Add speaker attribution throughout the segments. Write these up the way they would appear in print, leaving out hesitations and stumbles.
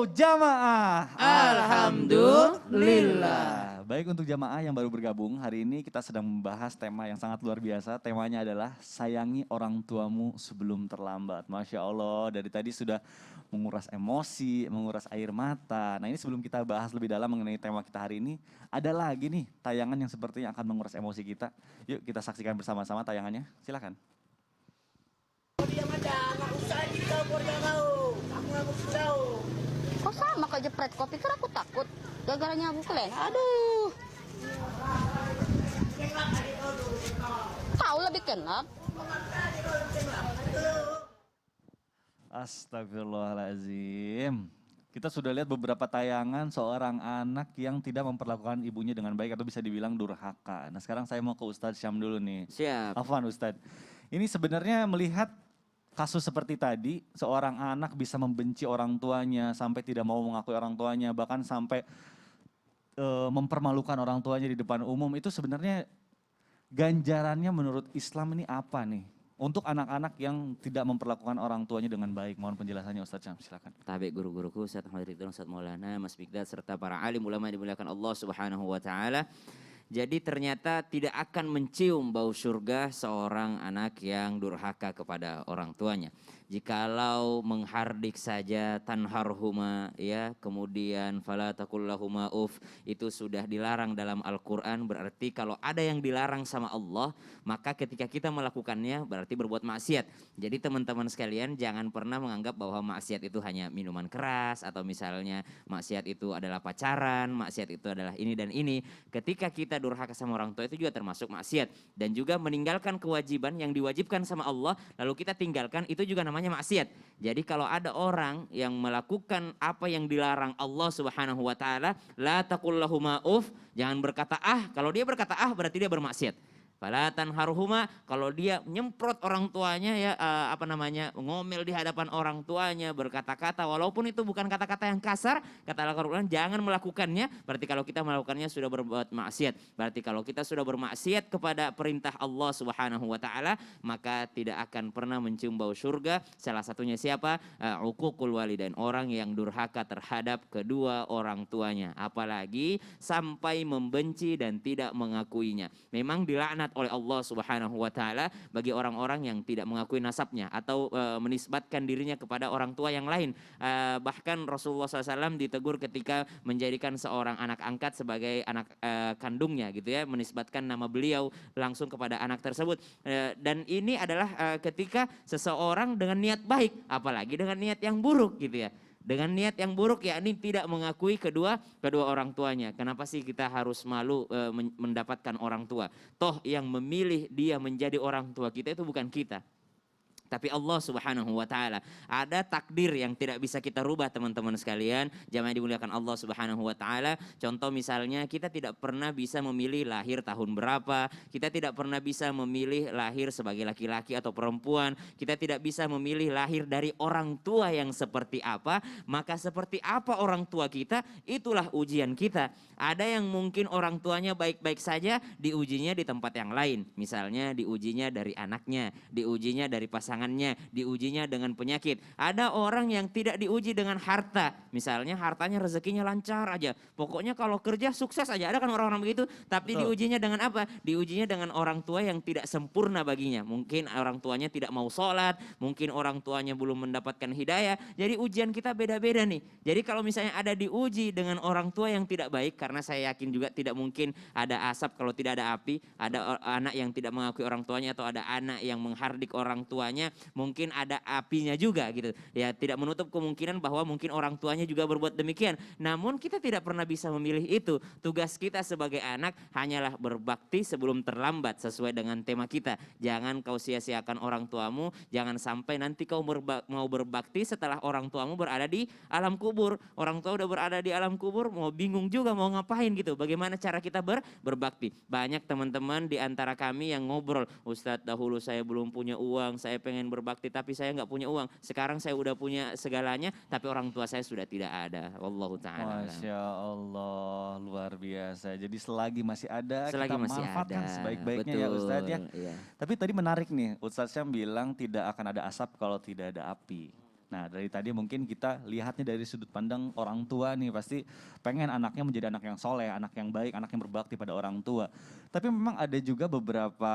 Speaker 1: jamaah.
Speaker 2: Alhamdulillah.
Speaker 1: Baik, untuk jamaah yang baru bergabung, hari ini kita sedang membahas tema yang sangat luar biasa. Temanya adalah sayangi orang tuamu sebelum terlambat. Masya Allah, dari tadi sudah menguras emosi, menguras air mata. Nah, ini sebelum kita bahas lebih dalam mengenai tema kita hari ini, ada lagi nih tayangan yang sepertinya akan menguras emosi kita. Yuk kita saksikan bersama-sama tayangannya, silakan.
Speaker 3: Kok sama kejepret kopi, kan aku takut gara-gara nyabuk kalian. Aduh, tahu lebih kenap.
Speaker 1: Astagfirullahaladzim. Kita sudah lihat beberapa tayangan seorang anak yang tidak memperlakukan ibunya dengan baik atau bisa dibilang durhaka. Nah, sekarang saya mau ke Ustadz Syam dulu nih.
Speaker 2: Siap.
Speaker 1: Afwan Ustadz. Ini sebenarnya melihat kasus seperti tadi, seorang anak bisa membenci orang tuanya sampai tidak mau mengakui orang tuanya, bahkan sampai mempermalukan orang tuanya di depan umum. Itu sebenarnya ganjarannya menurut Islam ini apa nih? Untuk anak-anak yang tidak memperlakukan orang tuanya dengan baik. Mohon penjelasannya Ustadz Syam, silakan.
Speaker 2: Tabe guru-guruku, Ustadz Ahmad Ridwan, Ustadz Maulana, Mas Bigdad, serta para alim ulama yang dimuliakan Allah Subhanahu wa Ta'ala. Jadi ternyata tidak akan mencium bau surga seorang anak yang durhaka kepada orang tuanya. Jikalau menghardik saja tanharhuma, ya, kemudian fala taqul lahuma uf, itu sudah dilarang dalam Al-Qur'an. Berarti kalau ada yang dilarang sama Allah, maka ketika kita melakukannya berarti berbuat maksiat. Jadi teman-teman sekalian, jangan pernah menganggap bahwa maksiat itu hanya minuman keras, atau misalnya maksiat itu adalah pacaran, maksiat itu adalah ini dan ini. Ketika kita durhaka sama orang tua, itu juga termasuk maksiat. Dan juga meninggalkan kewajiban yang diwajibkan sama Allah lalu kita tinggalkan, itu juga namanya maksiat. Jadi kalau ada orang yang melakukan apa yang dilarang Allah Subhanahu wa Ta'ala, la taqul lahuma uf, jangan berkata ah. Kalau dia berkata ah berarti dia bermaksiat. Fala tanharhuma, kalau dia nyemprot orang tuanya, ya ngomel di hadapan orang tuanya, berkata-kata walaupun itu bukan kata-kata yang kasar, kata Al-Qur'an jangan melakukannya. Berarti kalau kita melakukannya sudah berbuat maksiat. Berarti kalau kita sudah bermaksiat kepada perintah Allah Subhanahu wa Ta'ala, maka tidak akan pernah mencium bau surga. Salah satunya siapa? Uququl walidain, orang yang durhaka terhadap kedua orang tuanya, apalagi sampai membenci dan tidak mengakuinya. Memang dilaknat oleh Allah Subhanahu wa Ta'ala bagi orang-orang yang tidak mengakui nasabnya atau menisbatkan dirinya kepada orang tua yang lain. Bahkan Rasulullah SAW ditegur ketika menjadikan seorang anak angkat sebagai anak kandungnya, gitu ya, menisbatkan nama beliau langsung kepada anak tersebut. Dan ini adalah ketika seseorang dengan niat baik, apalagi dengan niat yang buruk, gitu ya. Dengan niat yang buruk, yakni tidak mengakui kedua orang tuanya. Kenapa sih kita harus malu mendapatkan orang tua? Toh yang memilih dia menjadi orang tua kita itu bukan kita, tapi Allah Subhanahu wa Ta'ala. Ada takdir yang tidak bisa kita rubah, teman-teman sekalian, jamaah dimuliakan Allah Subhanahu wa Ta'ala. Contoh misalnya, kita tidak pernah bisa memilih lahir tahun berapa, kita tidak pernah bisa memilih lahir sebagai laki-laki atau perempuan, kita tidak bisa memilih lahir dari orang tua yang seperti apa. Maka seperti apa orang tua kita, itulah ujian kita. Ada yang mungkin orang tuanya baik-baik saja, diujinya di tempat yang lain. Misalnya diujinya dari anaknya, diujinya dari pasangannya, diujinya dengan penyakit. Ada orang yang tidak diuji dengan harta. Misalnya hartanya, rezekinya lancar aja. Pokoknya kalau kerja sukses aja. Ada kan orang-orang begitu. Tapi
Speaker 1: Betul.
Speaker 2: diujinya dengan apa? Diujinya dengan orang tua yang tidak sempurna baginya. Mungkin orang tuanya tidak mau sholat, mungkin orang tuanya belum mendapatkan hidayah. Jadi ujian kita beda-beda nih. Jadi kalau misalnya ada diuji dengan orang tua yang tidak baik, karena saya yakin juga tidak mungkin ada asap kalau tidak ada api. Ada anak yang tidak mengakui orang tuanya, atau ada anak yang menghardik orang tuanya, mungkin ada apinya juga, gitu ya. Tidak menutup kemungkinan bahwa mungkin orang tuanya juga berbuat demikian. Namun kita tidak pernah bisa memilih itu. Tugas kita sebagai anak hanyalah berbakti sebelum terlambat, sesuai dengan tema kita. Jangan kau sia-siakan orang tuamu, jangan sampai nanti kau mau berbakti setelah orang tuamu berada di alam kubur. Orang tua udah berada di alam kubur, mau bingung juga mau ngapain, gitu. Bagaimana cara kita berbakti? Banyak teman-teman di antara kami yang ngobrol, Ustadz, dahulu saya belum punya uang, saya pengen berbakti tapi saya nggak punya uang. Sekarang saya udah punya segalanya tapi orang tua saya sudah tidak ada. Wallahu ta'ala.
Speaker 1: Masya Allah, luar biasa. Jadi selagi masih ada,
Speaker 2: Selagi
Speaker 1: kita
Speaker 2: masih
Speaker 1: manfaatkan
Speaker 2: ada,
Speaker 1: sebaik-baiknya, ya
Speaker 2: betul,
Speaker 1: Ustadz ya.
Speaker 2: iya.
Speaker 1: Tapi tadi menarik nih, Ustadz Syam bilang tidak akan ada asap kalau tidak ada api. Nah dari tadi mungkin kita lihatnya dari sudut pandang orang tua nih, pasti pengen anaknya menjadi anak yang soleh, anak yang baik, anak yang berbakti pada orang tua. Tapi memang ada juga beberapa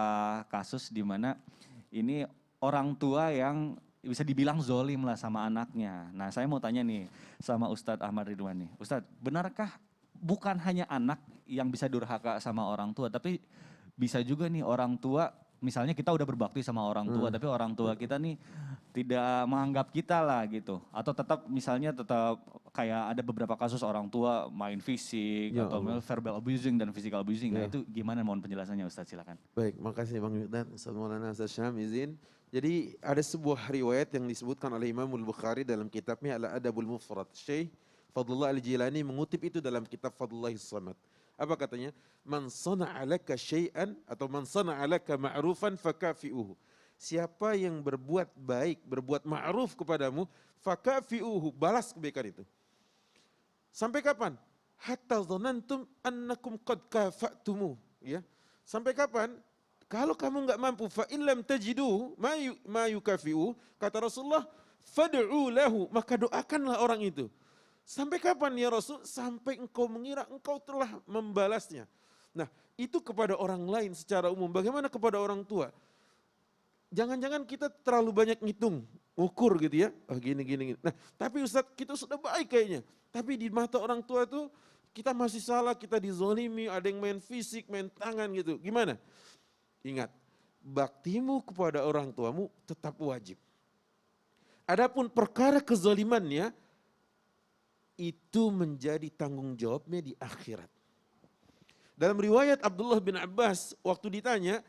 Speaker 1: kasus di mana ini orang tua yang bisa dibilang zolim lah sama anaknya. Nah saya mau tanya nih sama Ustadz Ahmad Ridwan nih. Ustadz, benarkah bukan hanya anak yang bisa durhaka sama orang tua, tapi bisa juga nih orang tua, misalnya kita udah berbakti sama orang tua, tapi orang tua kita nih tidak menganggap kita lah gitu. Atau tetap misalnya tetap kayak ada beberapa kasus orang tua main fisik
Speaker 4: Ya
Speaker 1: atau
Speaker 4: Allah.
Speaker 1: verbal abusing dan physical abusing. Nah
Speaker 4: Ya.
Speaker 1: itu gimana mohon penjelasannya Ustadz, silakan.
Speaker 4: Baik, makasih Bang Mikdad. Ustaz Maulana Ustaz Syam izin. Jadi ada sebuah riwayat yang disebutkan oleh Imam Al-Bukhari dalam kitabnya Al-Adabul Mufrad. Syekh Fadlullah Al-Jilani mengutip itu dalam kitab Fadlullahis Samad. Apa katanya? Man sana'a laka syai'an atau man sana'a laka ma'rufan fakafi'uhu. Siapa yang berbuat baik, berbuat ma'ruf kepadamu, fakafi'uhu, balas kebaikan itu. Sampai kapan? Hatta dhanantum annakum qad kafa'tumu, ya. Sampai kapan? Kalau kamu enggak mampu, fa illam tajidu ma yukafi'u, kata Rasulullah, fad'u lahu, maka doakanlah orang itu. Sampai kapan ya Rasul? Sampai engkau mengira engkau telah membalasnya. Nah, itu kepada orang lain secara umum. Bagaimana kepada orang tua? Jangan-jangan kita terlalu banyak ngitung, ukur gitu ya. Oh gini. Nah, tapi Ustadz kita sudah baik kayaknya. Tapi di mata orang tua tuh kita masih salah, kita dizolimi, ada yang main fisik, main tangan gitu. Gimana? Ingat, baktimu kepada orang tuamu tetap wajib. Adapun perkara kezalimannya, itu menjadi tanggung jawabnya di akhirat. Dalam riwayat Abdullah bin Abbas, waktu ditanya,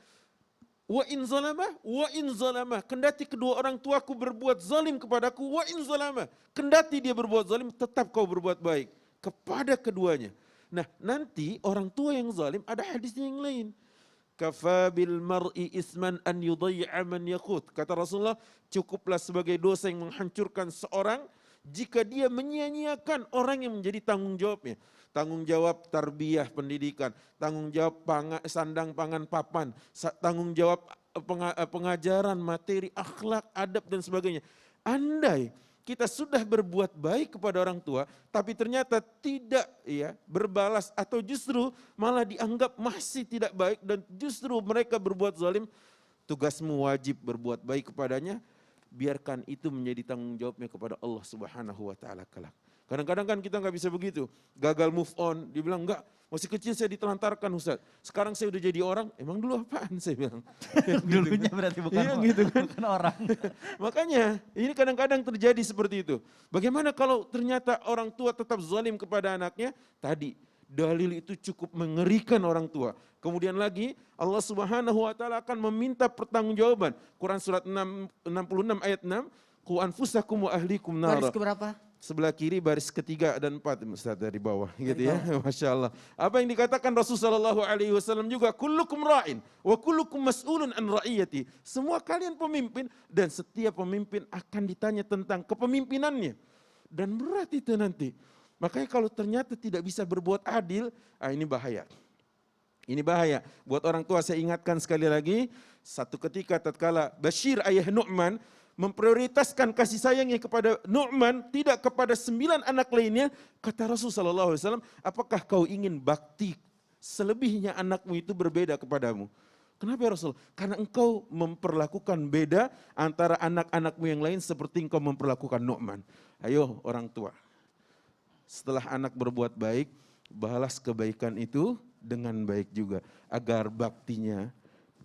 Speaker 4: wa in zalama, kendati kedua orang tuaku berbuat zalim kepadaku, wa in zalama, kendati dia berbuat zalim, tetap kau berbuat baik kepada keduanya. Nah, nanti orang tua yang zalim ada hadisnya yang lain. Kafa bil mar'i isman an yudayya man yakut. Kata Rasulullah, cukuplah sebagai dosa yang menghancurkan seorang jika dia menyia-nyiakan orang yang menjadi tanggung jawabnya. Tanggung jawab tarbiyah pendidikan, tanggung jawab sandang pangan papan, tanggung jawab pengajaran materi, akhlak, adab dan sebagainya. Andai kita sudah berbuat baik kepada orang tua, tapi ternyata tidak ya berbalas atau justru malah dianggap masih tidak baik dan justru mereka berbuat zalim, tugasmu wajib berbuat baik kepadanya. Biarkan itu menjadi tanggung jawabnya kepada Allah Subhanahu wa taala kelak. Kadang-kadang kan kita nggak bisa begitu. Gagal move on, dibilang enggak, masih kecil saya ditelantarkan Ustaz. Sekarang saya udah jadi orang, emang dulu apaan saya bilang.
Speaker 1: Dulunya berarti bukan,
Speaker 4: Iya, gitu kan.
Speaker 1: bukan orang.
Speaker 4: Makanya ini kadang-kadang terjadi seperti itu. Bagaimana kalau ternyata orang tua tetap zalim kepada anaknya? Tadi dalil itu cukup mengerikan orang tua. Kemudian lagi Allah Subhanahu wa taala akan meminta pertanggungjawaban. Quran surat 66 ayat 6, qu anfusakum wa ahlikum nara.
Speaker 3: Baris keberapa?
Speaker 4: Sebelah kiri baris ketiga dan 4 Ustaz dari bawah gitu ya. Masya Allah. Apa yang dikatakan Rasulullah SAW juga, kullukum ra'in wa kullukum mas'ulun an ra'iyati. Semua kalian pemimpin dan setiap pemimpin akan ditanya tentang kepemimpinannya. Dan berat itu nanti. Makanya kalau ternyata tidak bisa berbuat adil, ini bahaya. Ini bahaya. Buat orang tua saya ingatkan sekali lagi, satu ketika tatkala Bashir ayah Nu'man memprioritaskan kasih sayangnya kepada Nu'man, tidak kepada 9 anak lainnya, kata Rasulullah SAW, apakah kau ingin bakti selebihnya anakmu itu berbeda kepadamu? Kenapa ya Rasul? Karena engkau memperlakukan beda antara anak-anakmu yang lain seperti engkau memperlakukan Nu'man. Ayo orang tua, setelah anak berbuat baik, balas kebaikan itu dengan baik juga, agar baktinya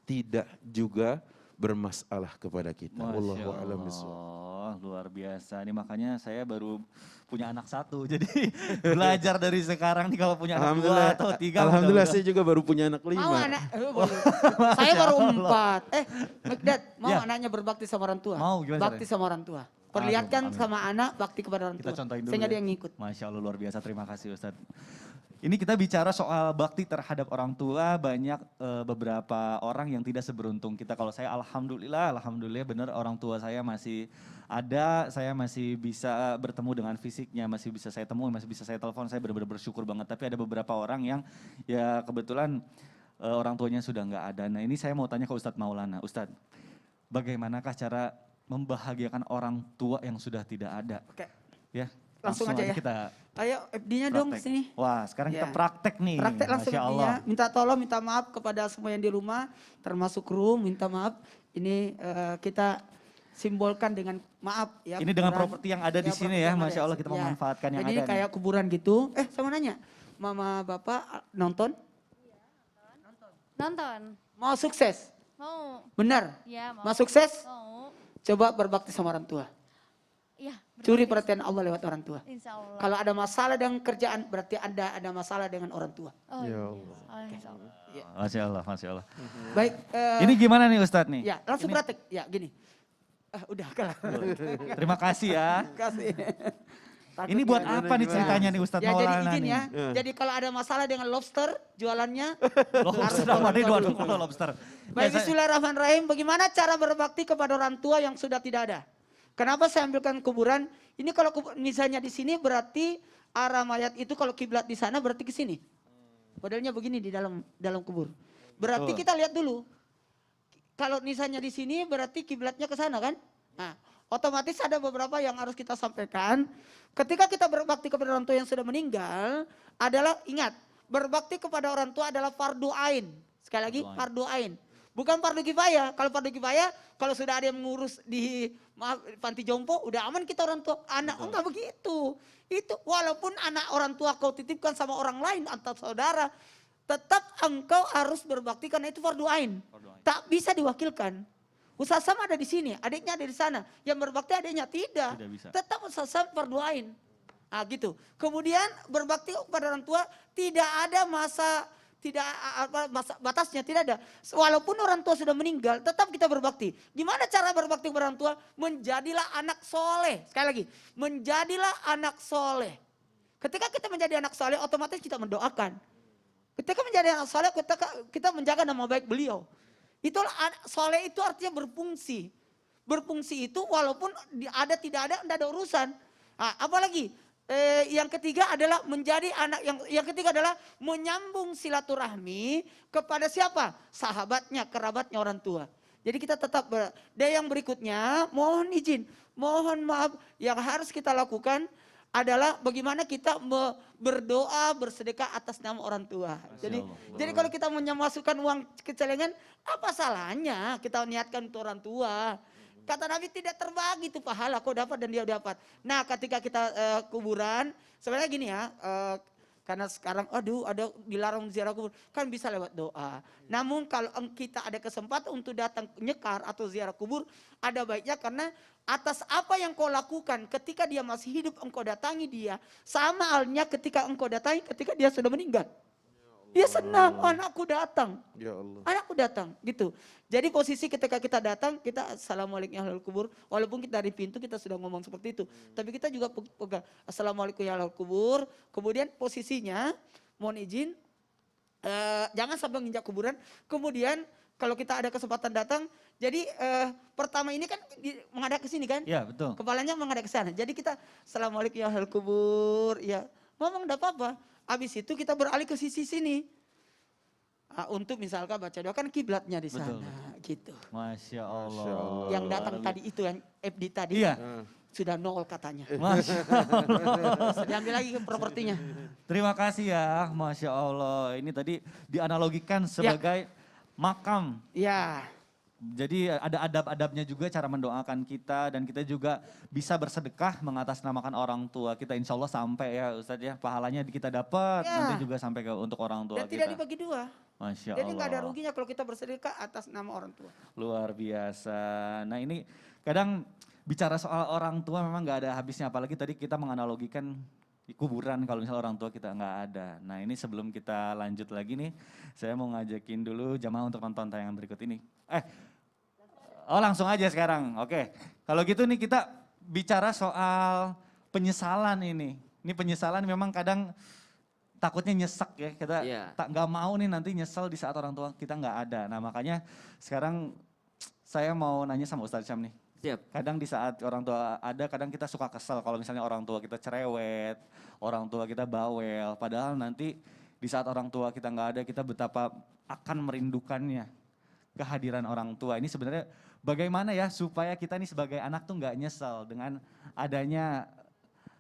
Speaker 4: tidak juga bermasalah kepada kita. Wallahu a'lam bishawab.
Speaker 1: Luar biasa. Ini makanya saya baru punya anak satu. Jadi belajar dari sekarang nih kalau punya anak 2 atau 3.
Speaker 4: Alhamdulillah saya juga baru punya anak 5.
Speaker 3: Mau anak, saya baru 4. Mikdad, mau
Speaker 1: Ya.
Speaker 3: anaknya berbakti sama orang tua?
Speaker 1: Mau, gimana
Speaker 3: Bakti
Speaker 1: caranya?
Speaker 3: sama orang tua. Perlihatkan
Speaker 1: Amin.
Speaker 3: sama anak bakti kepada orang
Speaker 1: Kita
Speaker 3: tua.
Speaker 1: contohin dulu
Speaker 3: Sehingga
Speaker 1: ya.
Speaker 3: dia ngikut.
Speaker 1: Masya Allah luar biasa, terima kasih Ustadz. Ini kita bicara soal bakti terhadap orang tua, banyak beberapa orang yang tidak seberuntung kita. Kalau saya alhamdulillah benar orang tua saya masih ada, saya masih bisa bertemu dengan fisiknya, masih bisa saya temui, masih bisa saya telepon, saya benar-benar bersyukur banget. Tapi ada beberapa orang yang ya kebetulan orang tuanya sudah nggak ada. Nah ini saya mau tanya ke Ustadz Maulana. Ustadz, bagaimanakah cara membahagiakan orang tua yang sudah tidak ada.
Speaker 5: Oke.
Speaker 1: Ya,
Speaker 5: Langsung aja ya.
Speaker 1: kita
Speaker 5: Ayo FD-nya dong
Speaker 1: praktek.
Speaker 5: sini.
Speaker 1: Wah, sekarang kita
Speaker 5: Ya.
Speaker 1: praktek nih.
Speaker 5: Praktek langsung
Speaker 1: Masya
Speaker 5: FD-nya.
Speaker 1: Allah.
Speaker 5: Minta tolong, minta maaf kepada semua yang di rumah, termasuk kru, minta maaf. Ini kita simbolkan dengan maaf ya.
Speaker 1: Ini dengan
Speaker 5: kuburan.
Speaker 1: properti yang ada di sini
Speaker 5: properti
Speaker 1: ya,
Speaker 5: yang
Speaker 1: Masya
Speaker 5: ada.
Speaker 1: Allah kita
Speaker 5: Ya.
Speaker 1: memanfaatkan yang
Speaker 5: Jadi
Speaker 1: ada
Speaker 5: ini kayak kuburan gitu. Sama nanya, mama bapak nonton?
Speaker 3: Nonton.
Speaker 5: Mau sukses?
Speaker 3: Mau.
Speaker 5: Benar?
Speaker 3: Ya, mau.
Speaker 5: Mau sukses?
Speaker 3: Mau.
Speaker 5: Coba berbakti sama orang tua.
Speaker 3: Iya.
Speaker 5: Curi perhatian Allah lewat orang tua.
Speaker 3: Insya Allah.
Speaker 5: Kalau ada masalah dengan kerjaan, berarti Anda ada masalah dengan orang tua.
Speaker 3: Oh,
Speaker 4: Ya
Speaker 3: iya.
Speaker 4: Allah.
Speaker 3: Oh, insya Allah.
Speaker 1: Masya Allah, Masya Allah.
Speaker 5: Baik.
Speaker 1: Ini gimana nih Ustadz nih?
Speaker 5: Ya, langsung
Speaker 1: Ini-
Speaker 5: praktek. Ya, gini. Udah kelar.
Speaker 1: Terima kasih ya.
Speaker 5: Kasih.
Speaker 1: Ini buat apa nih ceritanya nih Ustadz
Speaker 5: Ya, jadi
Speaker 1: Maulana
Speaker 5: izin
Speaker 1: nih?
Speaker 5: ya. Jadi kalau ada masalah dengan lobster jualannya,
Speaker 1: Lobster apa nih? Waduh, kalau lobster.
Speaker 5: baik,
Speaker 1: Ya, saya-
Speaker 5: bismillahirrahmanirrahim. Bagaimana cara berbakti kepada orang tua yang sudah tidak ada? Kenapa saya ambilkan kuburan? Ini kalau misalnya di sini berarti arah mayat itu kalau kiblat di sana berarti ke sini. Modelnya begini di dalam kubur. Berarti
Speaker 1: Betul.
Speaker 5: kita lihat dulu. Kalau misalnya di sini berarti kiblatnya ke sana kan? Nah, otomatis ada beberapa yang harus kita sampaikan. Ketika kita berbakti kepada orang tua yang sudah meninggal, adalah ingat, berbakti kepada orang tua adalah fardu ain. Sekali lagi, fardu ain. Bukan fardu kifayah. Kalau fardu kifayah, kalau sudah ada yang mengurus di panti jompo, udah aman kita orang tua. Anak enggak begitu. Itu walaupun anak orang tua kau titipkan sama orang lain antar saudara, tetap engkau harus berbakti karena itu fardu ain. Tak bisa diwakilkan. Ustaz Sam ada di sini, adiknya ada di sana. Yang berbakti adiknya tidak.
Speaker 1: Tidak bisa.
Speaker 5: Tetap Ustaz Sam fardu ain. Nah, gitu. Kemudian berbakti kepada orang tua tidak ada masa batasnya, tidak ada. Walaupun orang tua sudah meninggal, tetap kita berbakti. Gimana cara berbakti kepada orang tua? Menjadilah anak soleh. Sekali lagi, menjadilah anak soleh. Ketika kita menjadi anak soleh, otomatis kita mendoakan. Ketika menjadi anak soleh, kita menjaga nama baik beliau. Itulah soleh itu artinya berfungsi. Berfungsi itu walaupun ada tidak ada, tidak ada urusan. Nah, apalagi yang ketiga adalah menjadi anak yang ketiga adalah menyambung silaturahmi kepada siapa? Sahabatnya, kerabatnya orang tua. Jadi kita tetap dan yang berikutnya mohon izin, mohon maaf yang harus kita lakukan adalah bagaimana kita berdoa bersedekah atas nama orang tua. Jadi kalau kita memasukkan uang ke celengan, apa salahnya kita niatkan untuk orang tua? Kata Nabi tidak terbagi tuh pahala, kau dapat dan dia dapat. Nah ketika kita kuburan, sebenarnya gini ya, karena sekarang aduh ada dilarang ziarah kubur, kan bisa lewat doa. Namun kalau kita ada kesempatan untuk datang nyekar atau ziarah kubur, ada baiknya karena atas apa yang kau lakukan ketika dia masih hidup engkau datangi dia, sama halnya ketika engkau datangi ketika dia sudah meninggal. Dia senang, anakku datang.
Speaker 4: Ya Allah.
Speaker 5: Anakku datang, gitu. Jadi posisi ketika kita datang, kita assalamualaikum ya ahlul kubur. Walaupun kita dari pintu kita sudah ngomong seperti itu. Tapi kita juga pegang assalamualaikum ya ahlul kubur. Kemudian posisinya, mohon izin, jangan sampai menginjak kuburan. Kemudian kalau kita ada kesempatan datang, jadi pertama ini kan menghadap ke sini kan?
Speaker 1: Iya betul.
Speaker 5: Kepalanya menghadap ke sana. Jadi kita assalamualaikum ya ahlul kubur. Ya, ngomong enggak apa-apa. Habis itu kita beralih ke sisi sini. Untuk misalkan baca doa kan kiblatnya di sana.
Speaker 1: Betul.
Speaker 5: Gitu.
Speaker 1: Masya Allah.
Speaker 4: Masya Allah.
Speaker 5: Yang datang tadi itu yang FD tadi.
Speaker 1: Iya.
Speaker 5: Sudah nol katanya.
Speaker 1: Masya
Speaker 5: Bisa diambil lagi ke propertinya.
Speaker 1: Terima kasih ya, Masya Allah. Ini tadi dianalogikan sebagai makam.
Speaker 5: Ya.
Speaker 1: Jadi ada adab-adabnya juga cara mendoakan kita dan kita juga bisa bersedekah mengatasnamakan orang tua kita. Insya Allah sampai ya Ustadz ya, pahalanya kita dapat
Speaker 5: Ya.
Speaker 1: nanti juga sampai ke untuk orang tua
Speaker 5: Dan
Speaker 1: kita.
Speaker 5: tidak dibagi dua.
Speaker 1: Masya
Speaker 5: Jadi
Speaker 1: Allah.
Speaker 5: nggak ada ruginya kalau kita bersedekah atas nama orang tua.
Speaker 1: Luar biasa. Nah ini kadang bicara soal orang tua memang nggak ada habisnya. Apalagi tadi kita menganalogikan di kuburan kalau misalnya orang tua kita nggak ada. Nah ini sebelum kita lanjut lagi nih, saya mau ngajakin dulu jamaah untuk nonton tayangan berikut ini. Oh langsung aja sekarang, oke. Kalau gitu nih kita bicara soal penyesalan ini. Ini penyesalan memang kadang takutnya nyesek ya. Kita
Speaker 2: Iya.
Speaker 1: nggak mau nih nanti nyesel di saat orang tua kita nggak ada. Nah makanya sekarang saya mau nanya sama Ustadz Syam nih.
Speaker 2: Siap.
Speaker 1: Kadang di saat orang tua ada, kadang kita suka kesel kalau misalnya orang tua kita cerewet, orang tua kita bawel. Padahal nanti di saat orang tua kita nggak ada, kita betapa akan merindukannya kehadiran orang tua. Ini sebenarnya bagaimana ya supaya kita nih sebagai anak tuh nggak nyesal dengan adanya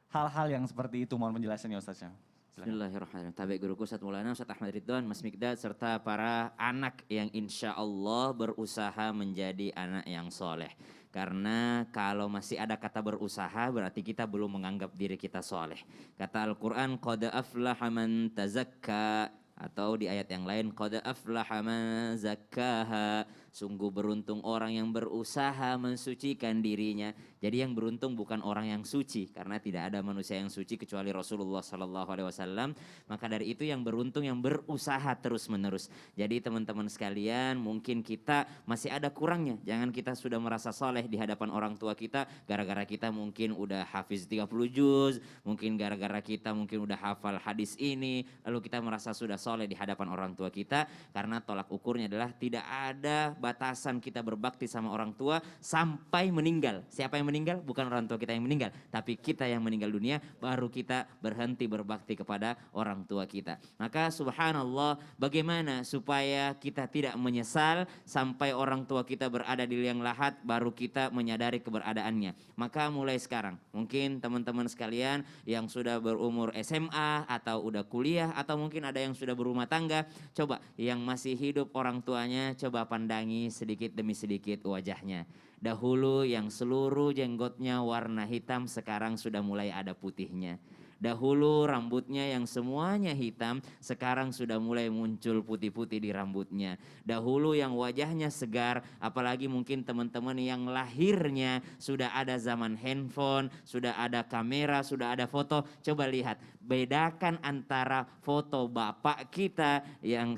Speaker 1: hal-hal yang seperti itu. Mohon penjelasannya Ustaz Syam. Silakan.
Speaker 2: Bismillahirrahmanirrahim. Tabi guruku Ustaz Maulana, Ustaz Ahmad Ridwan, Mas Mikdad, serta para anak yang insya Allah berusaha menjadi anak yang soleh. Karena kalau masih ada kata berusaha berarti kita belum menganggap diri kita soleh. Kata Al-Quran, qad aflaha man tazakka. Atau di ayat yang lain, qad aflaha man zakkaha. Sungguh beruntung orang yang berusaha mensucikan dirinya. Jadi yang beruntung bukan orang yang suci, karena tidak ada manusia yang suci kecuali Rasulullah SAW. Maka dari itu yang beruntung yang berusaha terus menerus. Jadi teman-teman sekalian, mungkin kita masih ada kurangnya. Jangan kita sudah merasa soleh di hadapan orang tua kita, gara-gara kita mungkin udah hafiz 30 juz, mungkin gara-gara kita mungkin udah hafal hadis ini, lalu kita merasa sudah soleh di hadapan orang tua kita, karena tolak ukurnya adalah tidak ada batasan kita berbakti sama orang tua sampai meninggal. Siapa yang meninggal? Bukan orang tua kita yang meninggal, tapi kita yang meninggal dunia, baru kita berhenti berbakti kepada orang tua kita. Maka subhanallah, bagaimana supaya kita tidak menyesal sampai orang tua kita berada di liang lahat, baru kita menyadari keberadaannya. Maka mulai sekarang, mungkin teman-teman sekalian yang sudah berumur SMA atau udah kuliah, atau mungkin ada yang sudah berumah tangga, coba yang masih hidup orang tuanya, coba pandangi sedikit demi sedikit wajahnya. Dahulu yang seluruh jenggotnya warna hitam, sekarang sudah mulai ada putihnya. Dahulu rambutnya yang semuanya hitam, sekarang sudah mulai muncul putih-putih di rambutnya. Dahulu yang wajahnya segar, apalagi mungkin teman-teman yang lahirnya sudah ada zaman handphone, sudah ada kamera, sudah ada foto. Coba lihat, bedakan antara foto bapak kita yang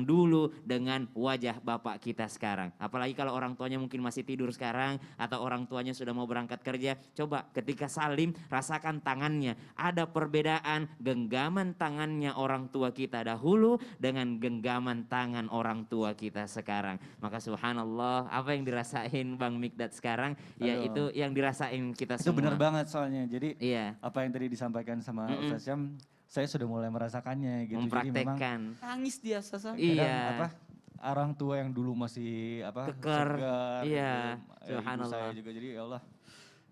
Speaker 2: dulu dengan wajah bapak kita sekarang. Apalagi kalau orang tuanya mungkin masih tidur sekarang, atau orang tuanya sudah mau berangkat kerja. Coba ketika salim, rasakan tangannya. Ada perbedaan genggaman tangannya orang tua kita dahulu dengan genggaman tangan orang tua kita sekarang. Maka subhanallah, apa yang dirasain Bang Mikdad sekarang, ya
Speaker 1: Aduh.
Speaker 2: itu yang dirasain kita
Speaker 1: Itu
Speaker 2: semua.
Speaker 1: benar banget soalnya. Jadi
Speaker 2: Iya,
Speaker 1: apa yang tadi disampaikan sama Ustaz Syam, saya sudah mulai merasakannya gitu. Jadi memang
Speaker 2: mempraktekkan.
Speaker 5: Nangis dia Sasa.
Speaker 1: kadang
Speaker 2: Iya.
Speaker 1: apa orang tua yang dulu masih apa
Speaker 2: Keker.
Speaker 1: segar,
Speaker 2: Iya,
Speaker 1: ibu
Speaker 2: subhanallah.
Speaker 1: saya juga, jadi ya Allah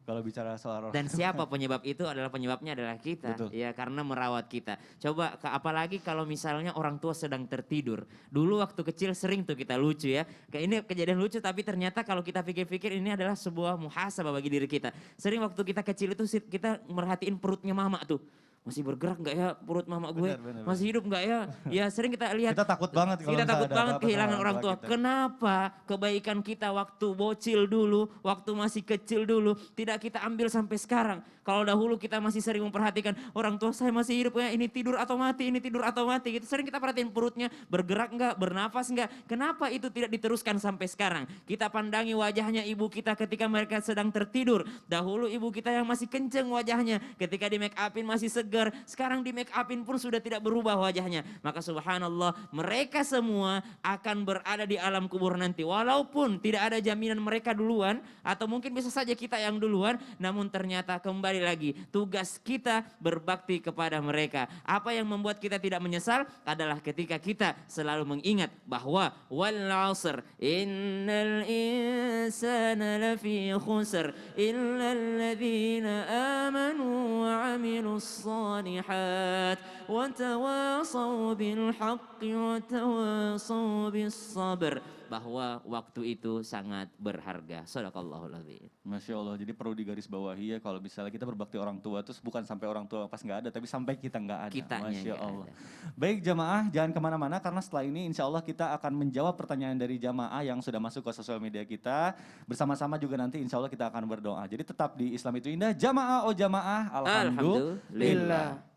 Speaker 1: kalau bicara soal orang
Speaker 2: Dan siapa penyebab itu adalah penyebabnya adalah kita.
Speaker 1: Betul.
Speaker 2: Ya, karena merawat kita. Coba apalagi kalau misalnya orang tua sedang tertidur. Dulu waktu kecil sering tuh kita lucu ya. Ini kejadian lucu, tapi ternyata kalau kita pikir-pikir ini adalah sebuah muhasabah bagi diri kita. Sering waktu kita kecil itu kita merhatiin perutnya mama tuh. Masih bergerak nggak ya perut mama gue?
Speaker 1: Benar.
Speaker 2: Masih hidup nggak ya? Ya sering kita lihat.
Speaker 1: Kita takut banget kalau
Speaker 2: Kita
Speaker 1: misalnya
Speaker 2: takut
Speaker 1: ada
Speaker 2: banget
Speaker 1: apa-apa sama
Speaker 2: kehilangan orang tua.
Speaker 1: kita.
Speaker 2: Kenapa kebaikan kita waktu bocil dulu, waktu masih kecil dulu, tidak kita ambil sampai sekarang? Kalau dahulu kita masih sering memperhatikan orang tua saya masih hidup ya, ini tidur atau mati, ini tidur atau mati. Gitu. Sering kita perhatiin perutnya, bergerak enggak, bernafas enggak. Kenapa itu tidak diteruskan sampai sekarang? Kita pandangi wajahnya ibu kita ketika mereka sedang tertidur. Dahulu ibu kita yang masih kenceng wajahnya, ketika di make upin masih segar. Sekarang di make upin pun sudah tidak berubah wajahnya. Maka subhanallah, mereka semua akan berada di alam kubur nanti. Walaupun tidak ada jaminan mereka duluan, atau mungkin bisa saja kita yang duluan, namun ternyata kembali lagi tugas kita berbakti kepada mereka. Apa yang membuat kita tidak menyesal adalah ketika kita selalu mengingat bahwa wal 'asr innal insana lafi khusr illa alladhina amanu wa 'amilus shalihat wa tawasaw bil haqqi wa tawasaw bis sabr. Bahwa waktu itu sangat berharga. Shadaqallahul adzim.
Speaker 1: Masya Allah, jadi perlu digarisbawahi ya kalau misalnya kita berbakti orang tua terus bukan sampai orang tua pas nggak ada, tapi sampai kita nggak ada.
Speaker 2: Kitanya
Speaker 1: Masya
Speaker 2: nggak
Speaker 1: Allah.
Speaker 2: ada.
Speaker 1: Baik jamaah, jangan kemana-mana karena setelah ini insya Allah kita akan menjawab pertanyaan dari jamaah yang sudah masuk ke sosial media kita. Bersama-sama juga nanti insya Allah kita akan berdoa. Jadi tetap di Islam itu Indah, jamaah oh jamaah, alhamdulillah.
Speaker 2: Alhamdulillah.